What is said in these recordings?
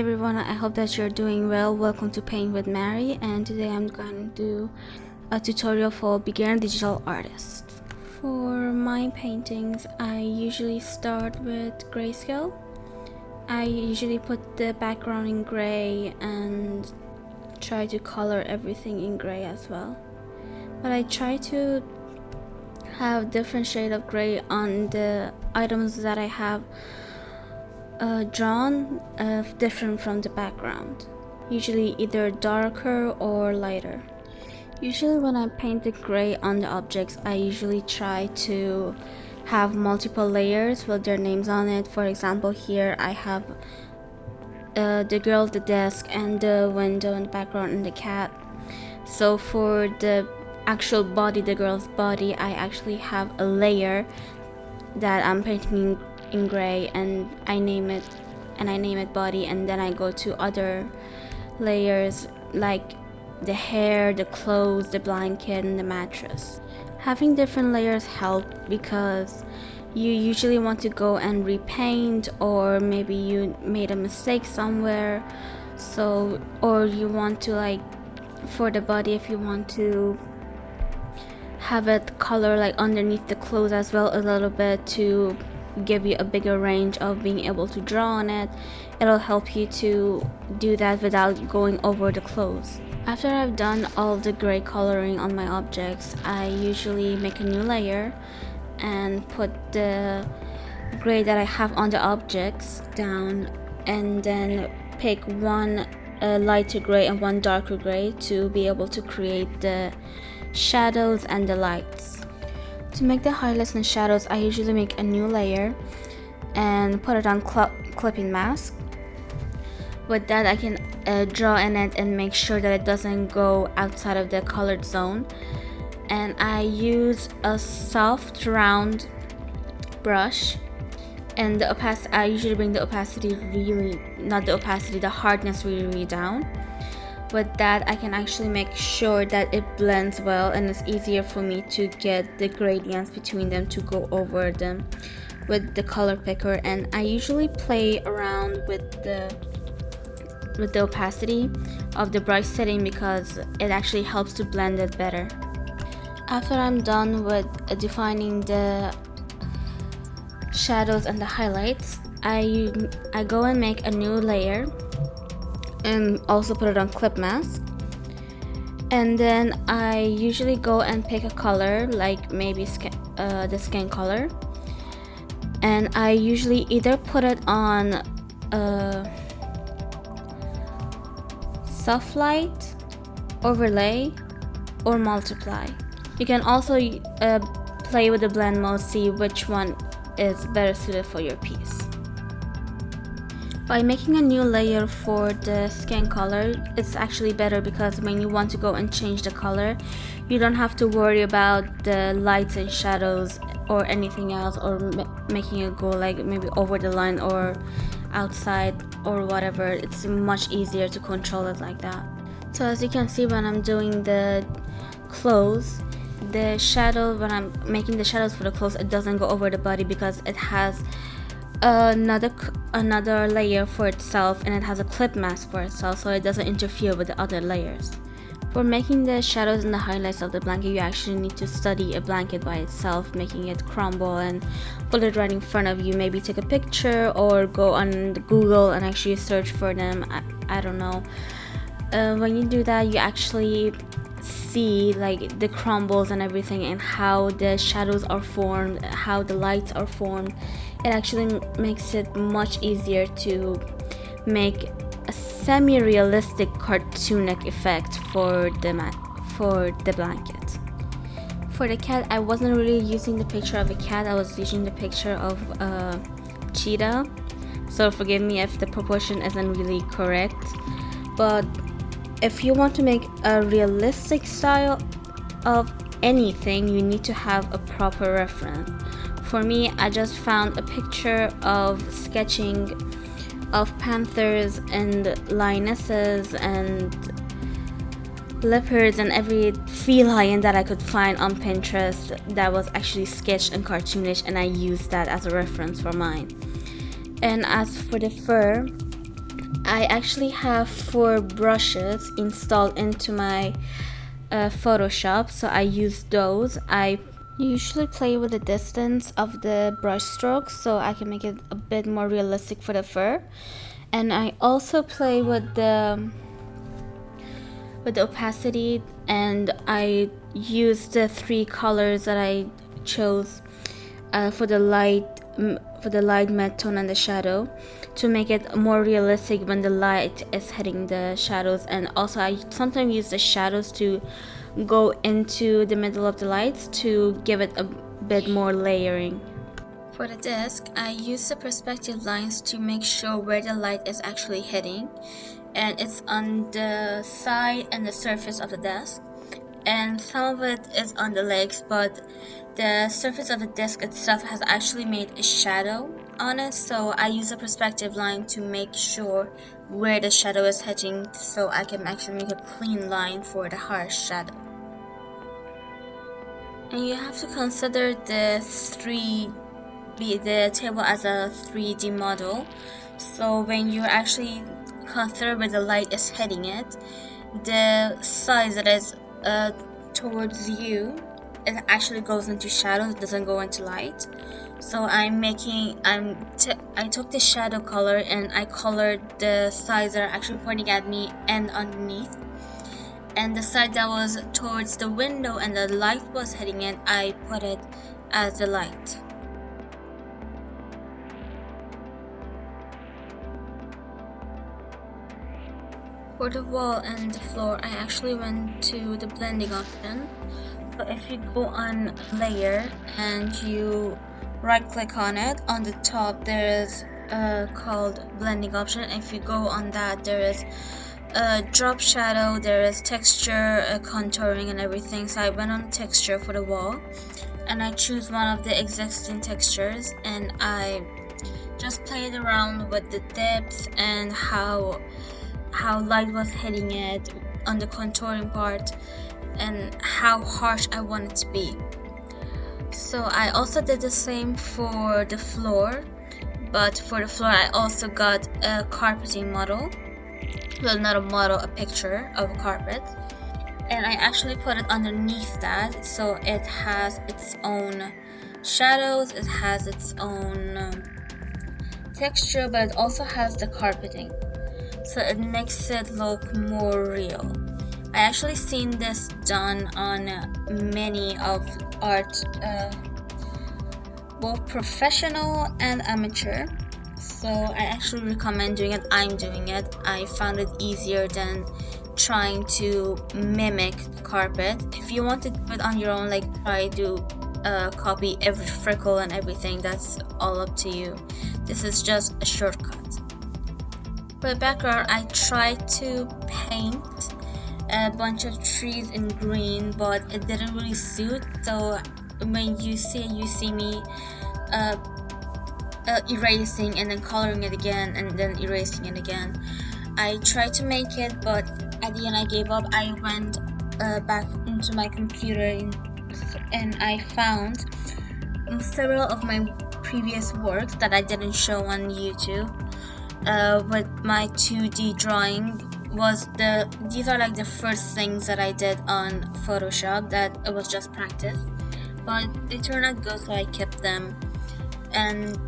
everyone, I hope that you're doing well. Welcome to Paint with Mary, and today I'm going to do a tutorial for beginner digital artists. For my paintings, I usually start with grayscale. I usually put the background in gray and try to color everything in gray as well. But I try to have different shade of gray on the items that I have drawn different from the background, usually either darker or lighter. Usually when I paint the gray on the objects, I usually try to have multiple layers with their names on it. For example, here I have the girl, the desk, and the window in the background, and the cat. So for the actual body, the girl's body, I actually have a layer that I'm painting in gray, and I name it body, and then I go to other layers like the hair, the clothes, the blanket, and the mattress. Having different layers help because you usually want to go and repaint, or maybe you made a mistake somewhere, or you want to, for the body, if you want to have it color underneath the clothes as well a little bit to give you a bigger range of being able to draw on it. It'll help you to do that without going over the clothes. After I've done all the gray coloring on my objects, I usually make a new layer and put the gray that I have on the objects down, and then pick one lighter gray and one darker gray to be able to create the shadows and the lights. To make the highlights and shadows, I usually make a new layer and put it on clipping mask. With that, I can draw in it and make sure that it doesn't go outside of the colored zone. And I use a soft round brush, and I usually bring the hardness really down. With that, I can actually make sure that it blends well, and it's easier for me to get the gradients between them to go over them with the color picker. And I usually play around with the opacity of the brush setting because it actually helps to blend it better. After I'm done with defining the shadows and the highlights, I go and make a new layer and also put it on clip mask. And then I usually go and pick a color, like maybe the skin color, and I usually either put it on soft light, overlay, or multiply. You can also play with the blend mode, see which one is better suited for your piece. By making a new layer for the skin color, it's actually better because when you want to go and change the color, you don't have to worry about the lights and shadows or anything else, or making it go maybe over the line or outside or whatever. It's much easier to control it like that. So as you can see, when I'm doing the clothes, the shadow, when I'm making the shadows for the clothes, it doesn't go over the body because it has another layer for itself, and it has a clip mask for itself, so it doesn't interfere with the other layers. For making the shadows and the highlights of the blanket, you actually need to study a blanket by itself, making it crumble and put it right in front of you. Maybe take a picture or go on Google and actually search for them. I don't know. When you do that, you actually see the crumbles and everything, and how the shadows are formed, how the lights are formed. It actually makes it much easier to make a semi-realistic cartoonic effect for the blanket. For the cat, I wasn't really using the picture of a cat, I was using the picture of a cheetah, so forgive me if the proportion isn't really correct. But if you want to make a realistic style of anything, you need to have a proper reference. For me, I just found a picture of sketching of panthers and lionesses and leopards and every feline that I could find on Pinterest that was actually sketched and cartoonish, and I used that as a reference for mine. And as for the fur, I actually have 4 brushes installed into my Photoshop, so I use those. I usually play with the distance of the brush strokes so I can make it a bit more realistic for the fur. And I also play with the opacity, and I use the 3 colors that I chose for the light, mid-tone, and the shadow to make it more realistic when the light is hitting the shadows. And also I sometimes use the shadows to go into the middle of the lights to give it a bit more layering. For the disc, I use the perspective lines to make sure where the light is actually hitting, and it's on the side and the surface of the disc, and some of it is on the legs, but the surface of the disc itself has actually made a shadow on it, so I use a perspective line to make sure where the shadow is hitting so I can actually make a clean line for the harsh shadow. And you have to consider the table as a 3D model, so when you actually consider where the light is hitting it, the size that is towards you, it actually goes into shadow, it doesn't go into light. So I took the shadow color and I colored the sides that are actually pointing at me and underneath, and the side that was towards the window and the light was hitting it, I put it as the light. For the wall and the floor, I actually went to the blending option. So if you go on layer and you right click on it, on the top there is called blending option. If you go on that, there is drop shadow, there is texture, contouring and everything. So I went on texture for the wall and I choose one of the existing textures, and I just played around with the depth and how light was hitting it on the contouring part and how harsh I want it to be. So I also did the same for the floor, but for the floor I also got a carpeting model. Well, not a model, a picture of a carpet, and I actually put it underneath that, so it has its own shadows, it has its own texture, but it also has the carpeting, so it makes it look more real. I actually seen this done on many of art, both professional and amateur. So I actually recommend doing it. I'm doing it. I found it easier than trying to mimic the carpet. If you want to do it on your own, like try to copy every freckle and everything, that's all up to you. This is just a shortcut. For the background, I tried to paint a bunch of trees in green, but it didn't really suit. So when you see me erasing and then coloring it again and then erasing it again, I tried to make it, but at the end I gave up. I went back into my computer and I found several of my previous works that I didn't show on YouTube with my 2D drawing. These are like the first things that I did on Photoshop, that it was just practice, but they turned out good, so I kept them. And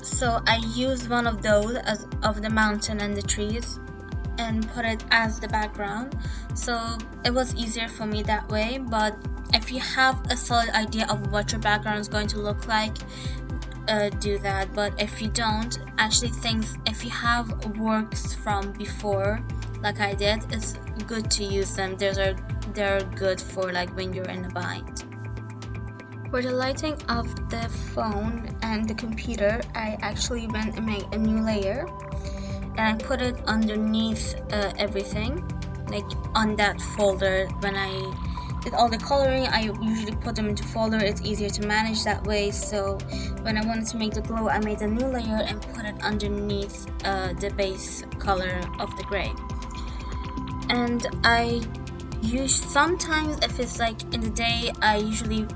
so I used one of those of the mountain and the trees and put it as the background, so it was easier for me that way. But if you have a solid idea of what your background is going to look like, do that. But if you don't, actually if you have works from before like I did, it's good to use them. They're good for like when you're in a bind. For the lighting of the phone and the computer, I actually went and made a new layer and I put it underneath everything, like on that folder. When I did all the coloring, I usually put them into folder. It's easier to manage that way. So when I wanted to make the glow, I made a new layer and put it underneath the base color of the gray. And I use, sometimes if it's like in the day, I usually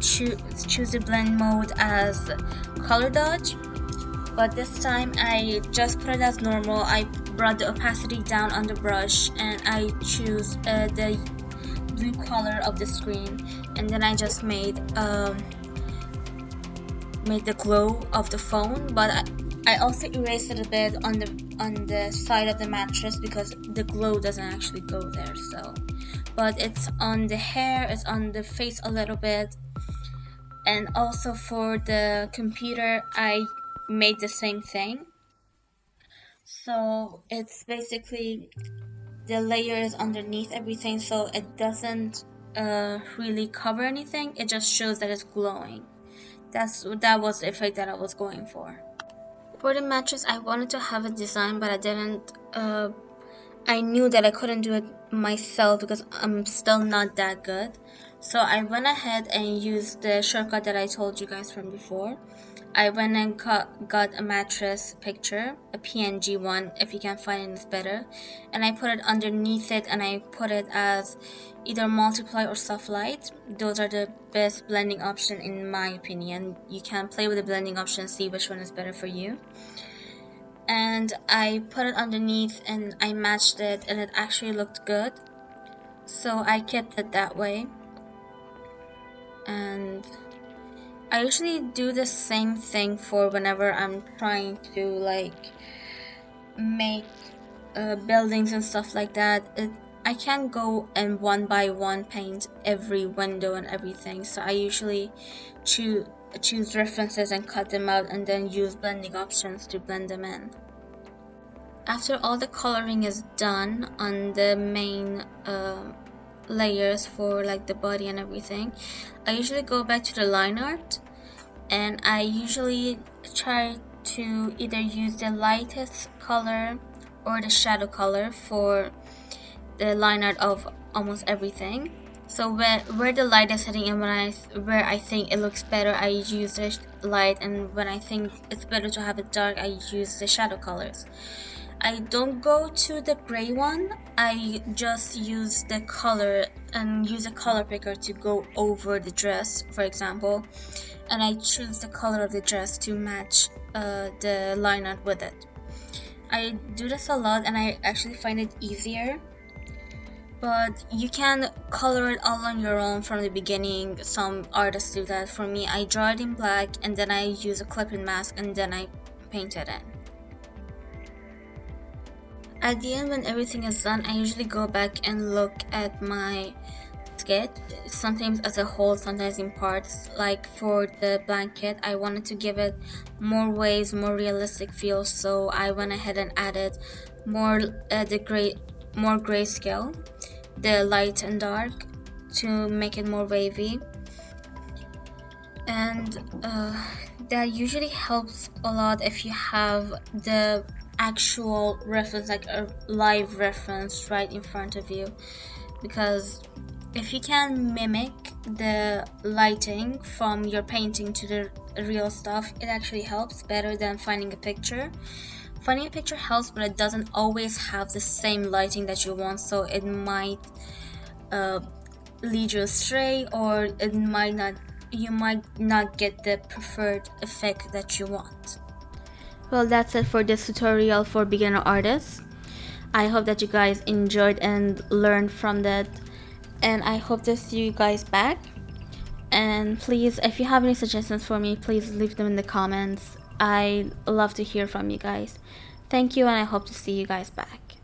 choose the blend mode as color dodge. but this time I just put it as normal. I brought the opacity down on the brush and I choose the blue color of the screen, and then I just made the glow of the phone, but I also erased it a bit on the side of the mattress because the glow doesn't actually go there. So, but it's on the hair, it's on the face a little bit, and also for the computer I made the same thing. So it's basically the layer is underneath everything, so it doesn't really cover anything. It just shows that it's glowing. That was the effect that I was going for. For the mattress, I wanted to have a design, but I didn't. I knew that I couldn't do it myself because I'm still not that good. So I went ahead and used the shortcut that I told you guys from before. I went and got a mattress picture, a PNG one, if you can find it, it's better. And I put it underneath it, and I put it as either multiply or soft light. Those are the best blending option in my opinion. You can play with the blending option, see which one is better for you. And I put it underneath and I matched it, and it actually looked good. So I kept it that way. And I usually do the same thing for whenever I'm trying to like make buildings and stuff like that. I can't go and one by one paint every window and everything, so I usually choose references and cut them out and then use blending options to blend them in. After all the coloring is done on the main layers for like the body and everything, I usually go back to the line art, and I usually try to either use the lightest color or the shadow color for the line art of almost everything. So where the light is hitting and where I think it looks better, I use the light, and when I think it's better to have it dark, I use the shadow colors. I don't go to the gray one. I just use the color and use a color picker to go over the dress, for example, and I choose the color of the dress to match the line art with it. I do this a lot and I actually find it easier, but you can color it all on your own from the beginning. Some artists do that. For me, I draw it in black and then I use a clip-in mask and then I paint it in. At the end, when everything is done, I usually go back and look at my sketch, sometimes as a whole, sometimes in parts. Like for the blanket, I wanted to give it more waves, more realistic feel, so I went ahead and added more grayscale, the light and dark, to make it more wavy. And that usually helps a lot if you have the actual reference, like a live reference right in front of you, because if you can mimic the lighting from your painting to the real stuff, it actually helps better than finding a picture. Finding a picture helps, but it doesn't always have the same lighting that you want, so it might lead you astray, or you might not get the preferred effect that you want. Well, that's it for this tutorial for beginner artists. I hope that you guys enjoyed and learned from that, and I hope to see you guys back. And please, if you have any suggestions for me, please leave them in the comments. I love to hear from you guys. Thank you, and I hope to see you guys back.